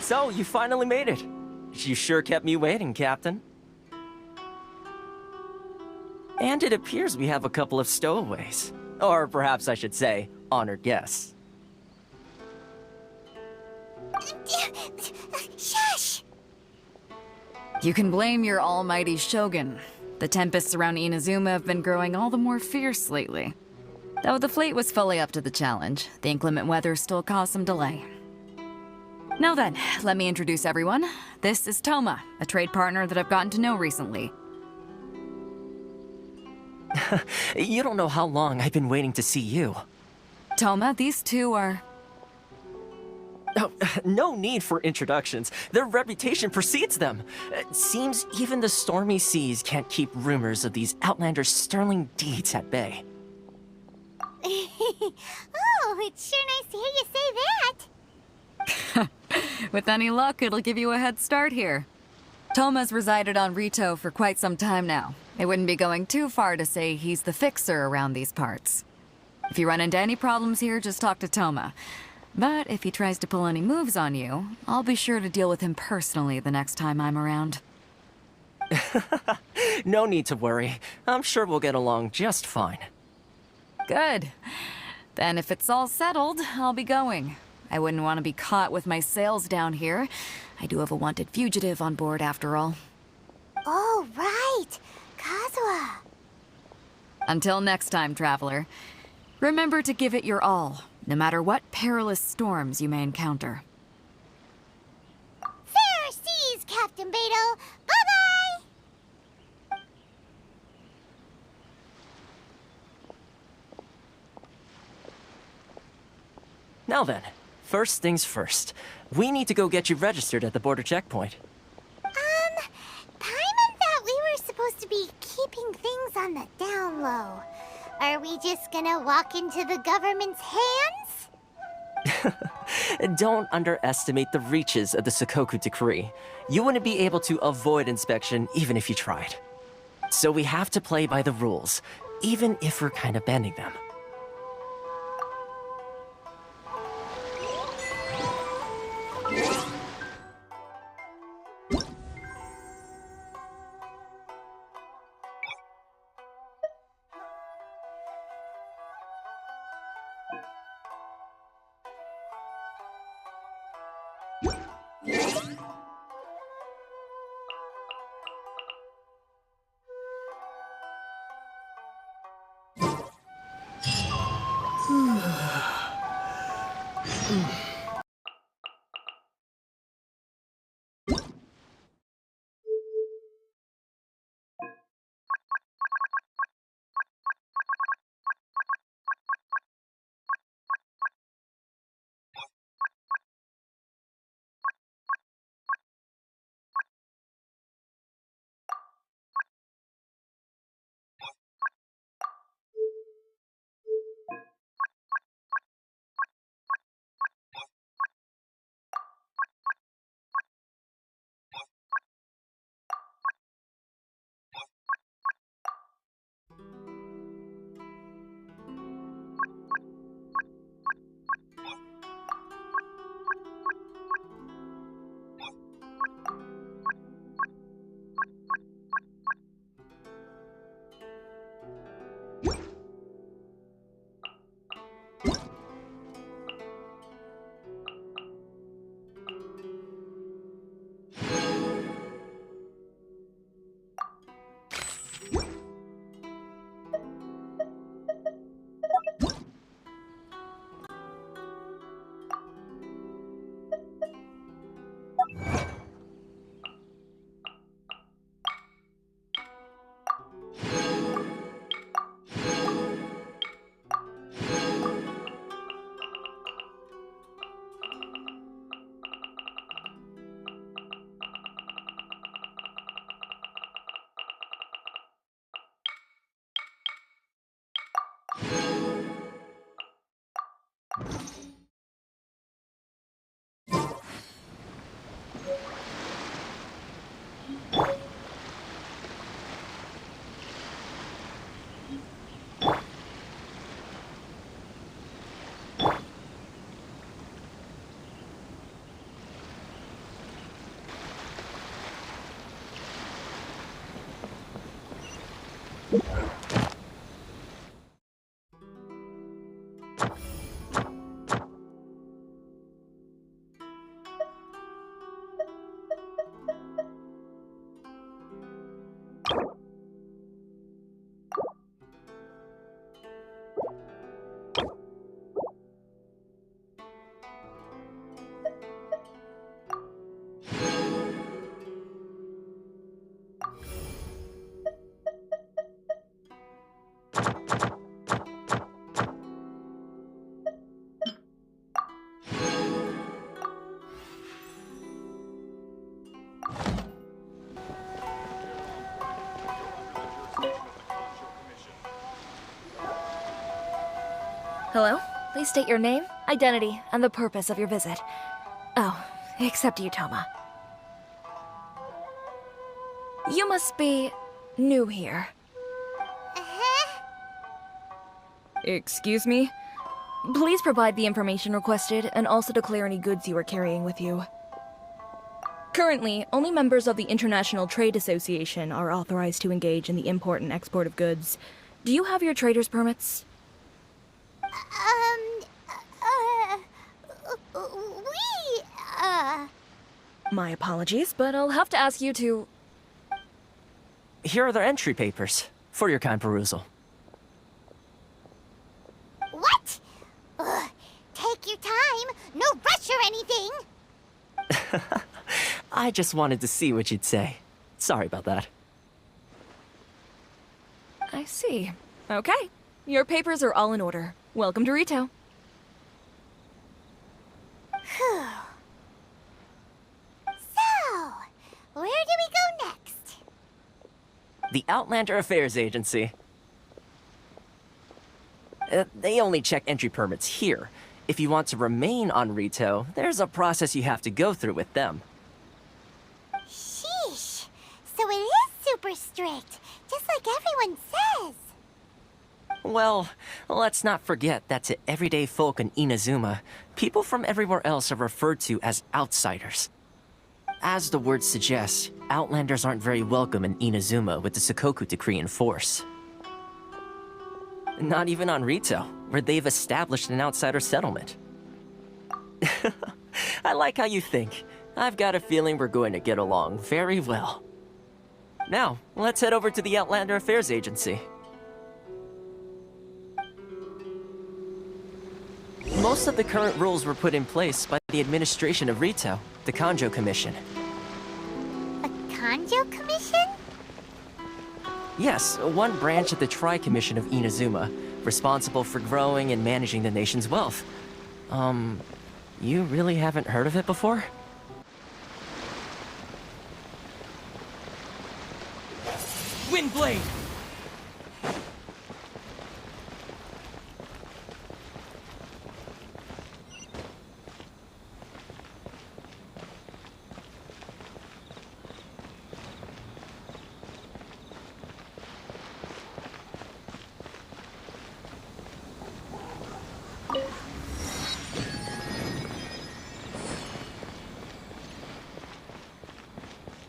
So, you finally made it. You sure kept me waiting, Captain. And it appears we have a couple of stowaways. Or perhaps I should say, honored guests. Shush! You can blame your almighty Shogun. The tempests around Inazuma have been growing all the more fierce lately. Though the fleet was fully up to the challenge, the inclement weather still caused some delay. Now then, let me introduce everyone. This is Thoma, a trade partner that I've gotten to know recently. You don't know how long I've been waiting to see you. Thoma, these two are... Oh, no need for introductions. Their reputation precedes them. It seems even the stormy seas can't keep rumors of these outlanders' sterling deeds at bay. Oh, it's sure nice to hear you say that. With any luck, it'll give you a head start here. Thoma's resided on Rito for quite some time now. It wouldn't be going too far to say he's the fixer around these parts. If you run into any problems here, just talk to Thoma. But if he tries to pull any moves on you, I'll be sure to deal with him personally the next time I'm around. No need to worry. I'm sure we'll get along just fine. Good. Then if it's all settled, I'll be going. I wouldn't want to be caught with my sails down here. I do have a wanted fugitive on board after all. Oh, right. Kazuha. Until next time, traveler. Remember to give it your all, no matter what perilous storms you may encounter. Fair seas, Captain Beidou. Bye-bye! Now then, first things first. We need to go get you registered at the border checkpoint. Paimon thought we were supposed to be keeping things on the down low. Are we just gonna walk into the government's hands? Don't underestimate the reaches of the Sakoku Decree. You wouldn't be able to avoid inspection even if you tried. So we have to play by the rules, even if we're kind of bending them. Hello? Please state your name, identity, and the purpose of your visit. Oh, except you, Thoma. You must be new here. Uh-huh. Excuse me? Please provide the information requested and also declare any goods you are carrying with you. Currently, only members of the International Trade Association are authorized to engage in the import and export of goods. Do you have your trader's permits? My apologies, but I'll have to ask you to... Here are their entry papers, for your kind perusal. What? Ugh, take your time. No rush or anything. I just wanted to see what you'd say. Sorry about that. I see. Okay. Your papers are all in order. Welcome to Rito. Whew. So, where do we go next? The Outlander Affairs Agency. They only check entry permits here. If you want to remain on Rito, there's a process you have to go through with them. Sheesh. So it is super strict, just like everyone says. Well, let's not forget that to everyday folk in Inazuma, people from everywhere else are referred to as outsiders. As the word suggests, Outlanders aren't very welcome in Inazuma with the Sakoku Decree in force. Not even on Rito, where they've established an outsider settlement. I like how you think. I've got a feeling we're going to get along very well. Now, let's head over to the Outlander Affairs Agency. Most of the current rules were put in place by the administration of Rito, the Kanjo Commission. A Kanjo Commission? Yes, one branch of the Tri-Commission of Inazuma, responsible for growing and managing the nation's wealth. You really haven't heard of it before? Windblade!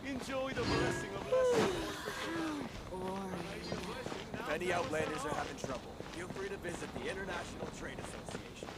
Enjoy the blessing of lessons. If any Outlanders are having trouble, feel free to visit the International Trade Association.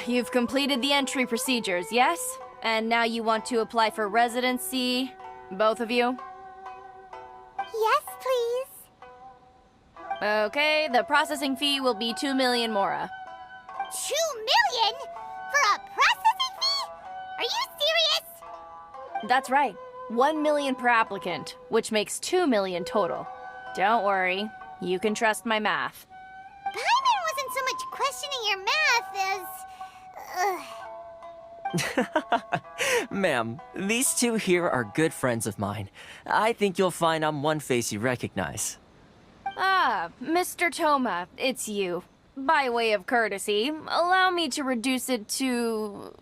You've completed the entry procedures, yes? And now you want to apply for residency? Both of you? Yes, please. Okay, the processing fee will be 2 million mora. 2 million? For a processing fee? Are you serious? That's right. 1 million per applicant, which makes 2 million total. Don't worry, you can trust my math. Paimon wasn't so much questioning your math as... Ma'am, these two here are good friends of mine. I think you'll find I'm one face you recognize. Ah, Mr. Thoma, it's you. By way of courtesy, allow me to reduce it to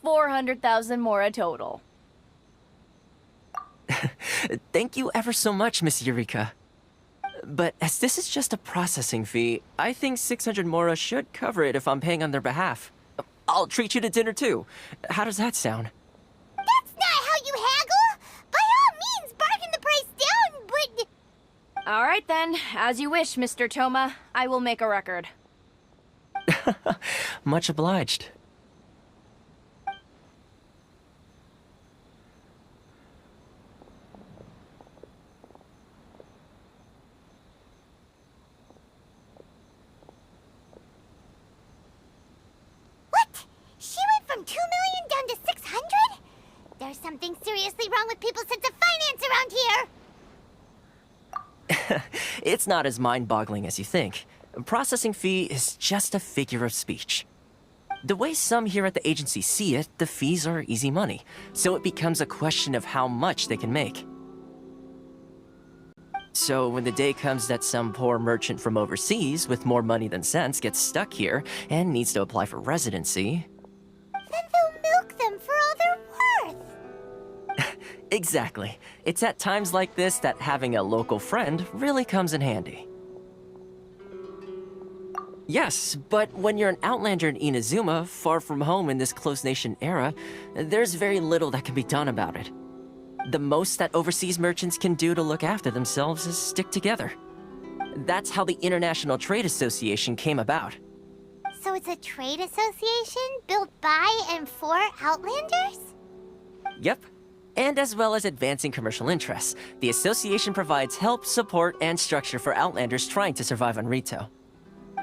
400,000 mora total. Thank you ever so much, Miss Eureka. But as this is just a processing fee, I think 600 mora should cover it if I'm paying on their behalf. I'll treat you to dinner too. How does that sound? That's not how you haggle! By all means, bargain the price down, but... All right then, as you wish, Mr. Thoma. I will make a record. Much obliged. What? She went from 2 million down to 600? There's something seriously wrong with people's sense of finance around here! It's not as mind-boggling as you think. Processing fee is just a figure of speech. The way some here at the agency see it, the fees are easy money, so it becomes a question of how much they can make. So when the day comes that some poor merchant from overseas with more money than sense gets stuck here and needs to apply for residency... Then they'll milk them for all they're worth. Exactly. It's at times like this that having a local friend really comes in handy. Yes, but when you're an outlander in Inazuma, far from home in this close nation era, there's very little that can be done about it. The most that overseas merchants can do to look after themselves is stick together. That's how the International Trade Association came about. So it's a trade association built by and for Outlanders? Yep. And as well as advancing commercial interests, the association provides help, support, and structure for Outlanders trying to survive on Rito.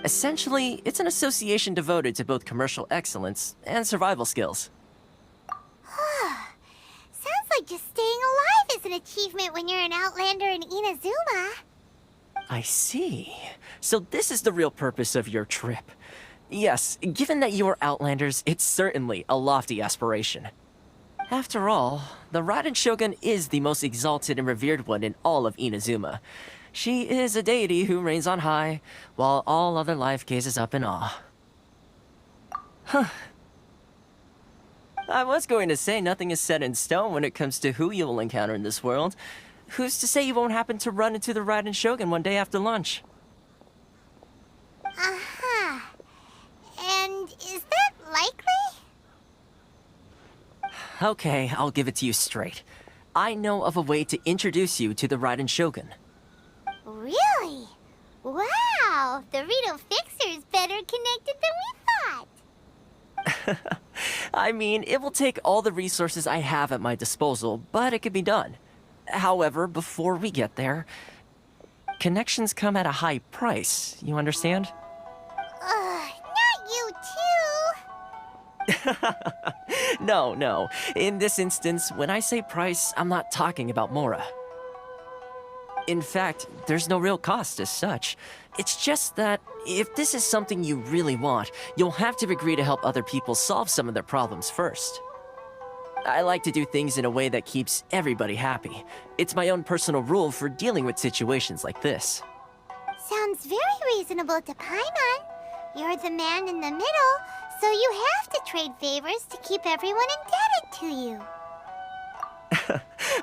Essentially, it's an association devoted to both commercial excellence and survival skills. Sounds like just staying alive is an achievement when you're an Outlander in Inazuma. I see. So this is the real purpose of your trip. Yes, given that you are Outlanders, it's certainly a lofty aspiration. After all, the Raiden Shogun is the most exalted and revered one in all of Inazuma. She is a deity who reigns on high, while all other life gazes up in awe. Huh. I was going to say nothing is set in stone when it comes to who you'll encounter in this world. Who's to say you won't happen to run into the Raiden Shogun one day after lunch? Uh-huh. And is that likely? Okay, I'll give it to you straight. I know of a way to introduce you to the Raiden Shogun. Really? Wow! The Rito Fixer's better connected than we thought! I mean, it will take all the resources I have at my disposal, but it can be done. However, before we get there, connections come at a high price, you understand? Not you too! No. In this instance, when I say price, I'm not talking about Mora. In fact, there's no real cost as such. It's just that if this is something you really want, you'll have to agree to help other people solve some of their problems first. I like to do things in a way that keeps everybody happy. It's my own personal rule for dealing with situations like this. Sounds very reasonable to Paimon. You're the man in the middle, so you have to trade favors to keep everyone indebted to you.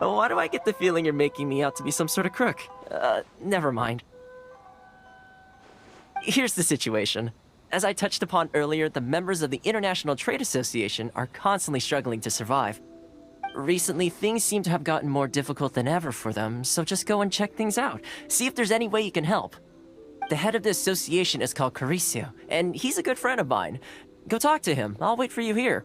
Why do I get the feeling you're making me out to be some sort of crook? Never mind. Here's the situation. As I touched upon earlier, the members of the International Trade Association are constantly struggling to survive. Recently, things seem to have gotten more difficult than ever for them, so just go and check things out. See if there's any way you can help. The head of the association is called Carisio, and he's a good friend of mine. Go talk to him. I'll wait for you here.